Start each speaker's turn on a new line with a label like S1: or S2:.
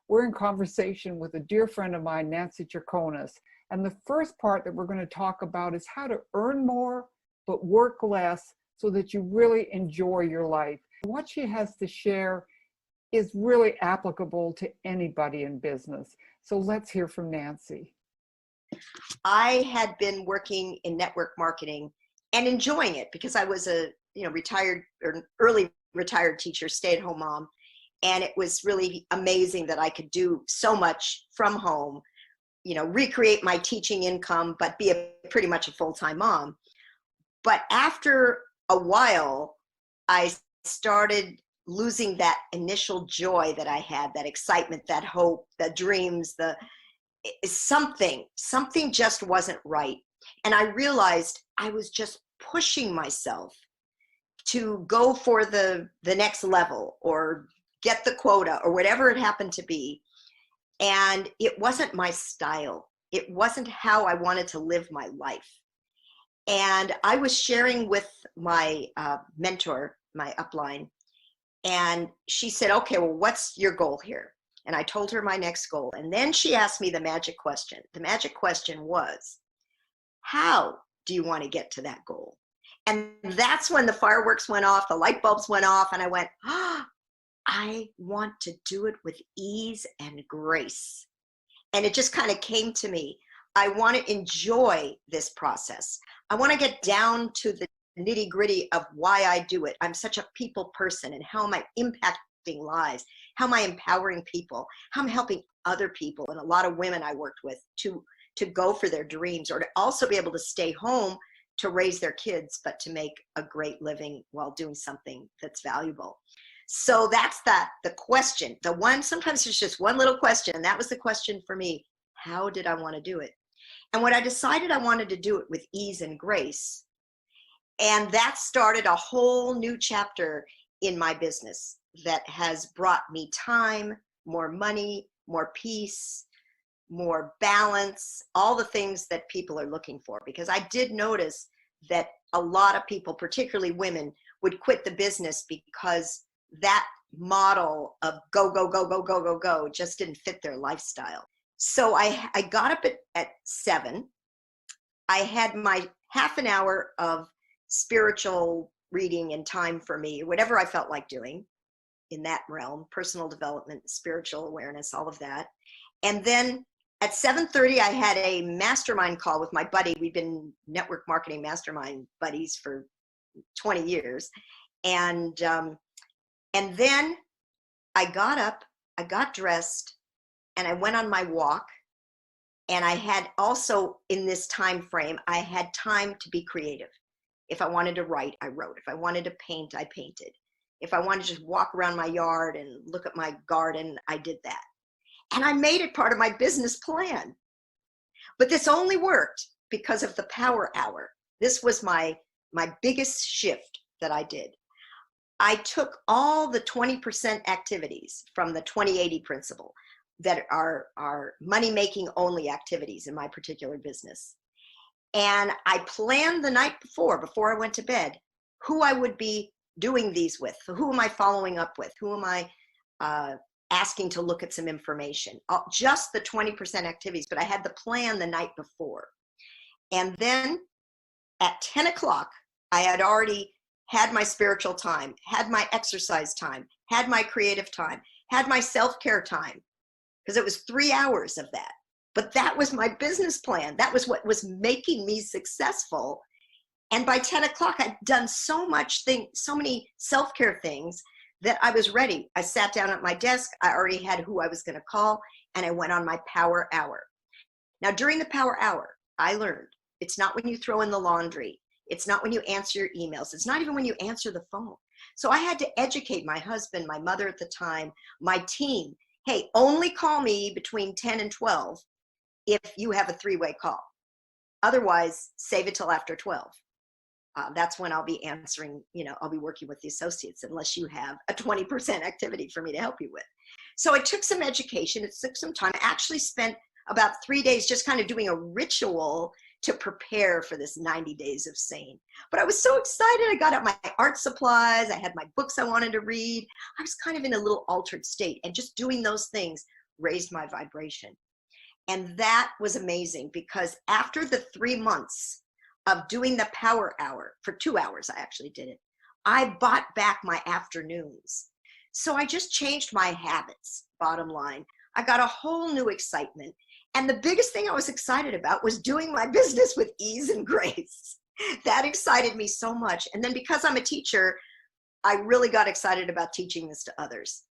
S1: We're in conversation with a dear friend of mine, Nancy Chaconas. And the first part that we're going to talk about is how to earn more, but work less so that you really enjoy your life. What she has to share is really applicable to anybody in business. So let's hear from Nancy.
S2: I had been working in network marketing and enjoying it because I was a retired or early retired teacher, stay-at-home mom, and it was really amazing that I could do so much from home, recreate my teaching income, but be pretty much a full-time mom. But after a while, I started losing that initial joy that I had, that excitement, that hope, the dreams, something just wasn't right. And I realized I was just pushing myself to go for the next level or get the quota or whatever it happened to be. And it wasn't my style. It wasn't how I wanted to live my life. And I was sharing with my mentor, my upline, and she said, okay, well, what's your goal here? And I told her my next goal. And then she asked me the magic question. The magic question was, how do you want to get to that goal? And that's when the fireworks went off, the light bulbs went off, and I went, I want to do it with ease and grace. And it just kind of came to me. I want to enjoy this process. I want to get down to the nitty gritty of why I do it. I'm such a people person, and how am I impacting lives? How am I empowering people? How am I helping other people? And a lot of women I worked with to go for their dreams, or to also be able to stay home to raise their kids, but to make a great living while doing something that's valuable. So that's the question. The one, sometimes it's just one little question, and that was the question for me. How did I want to do it? And when I decided I wanted to do it with ease and grace, and that started a whole new chapter in my business that has brought me time, more money, more peace, more balance, all the things that people are looking for. Because I did notice that a lot of people, particularly women, would quit the business because that model of go, go, go, go, go, go, go just didn't fit their lifestyle. So I got up at 7. I had my half an hour of spiritual reading and time for me, whatever I felt like doing in that realm, personal development, spiritual awareness, all of that. And then at 7:30, I had a mastermind call with my buddy. We've been network marketing mastermind buddies for 20 years. And then I got up, I got dressed, and I went on my walk. And I had also, in this time frame, I had time to be creative. If I wanted to write, I wrote. If I wanted to paint, I painted. If I wanted to just walk around my yard and look at my garden, I did that. And I made it part of my business plan. But this only worked because of the power hour. This was my biggest shift that I did. I took all the 20% activities from the 20-80 principle that are money-making only activities in my particular business. And I planned the night before I went to bed, who I would be doing these with. Who am I following up with? Who am I asking to look at some information? Just the 20% activities, but I had the plan the night before. And then at 10 o'clock, I had already had my spiritual time, had my exercise time, had my creative time, had my self-care time, because it was 3 hours of that. But that was my business plan. That was what was making me successful. And by 10 o'clock, I'd done so many self-care things that I was ready. I sat down at my desk. I already had who I was going to call, and I went on my power hour. Now, during the power hour, I learned it's not when you throw in the laundry. It's not when you answer your emails. It's not even when you answer the phone. So I had to educate my husband, my mother at the time, my team. Hey, only call me between 10 and 12 if you have a 3-way call. Otherwise, save it till after 12. That's when I'll be answering, I'll be working with the associates unless you have a 20% activity for me to help you with. So it took some education. It took some time. I actually spent about 3 days just kind of doing a ritual to prepare for this 90 days of sane. But I was so excited. I got out my art supplies. I had my books I wanted to read. I was kind of in a little altered state, and just doing those things raised my vibration. And that was amazing, because after the 3 months of doing the power hour, for 2 hours, I actually did it, I bought back my afternoons. So I just changed my habits, bottom line. I got a whole new excitement. And the biggest thing I was excited about was doing my business with ease and grace. That excited me so much. And then because I'm a teacher, I really got excited about teaching this to others.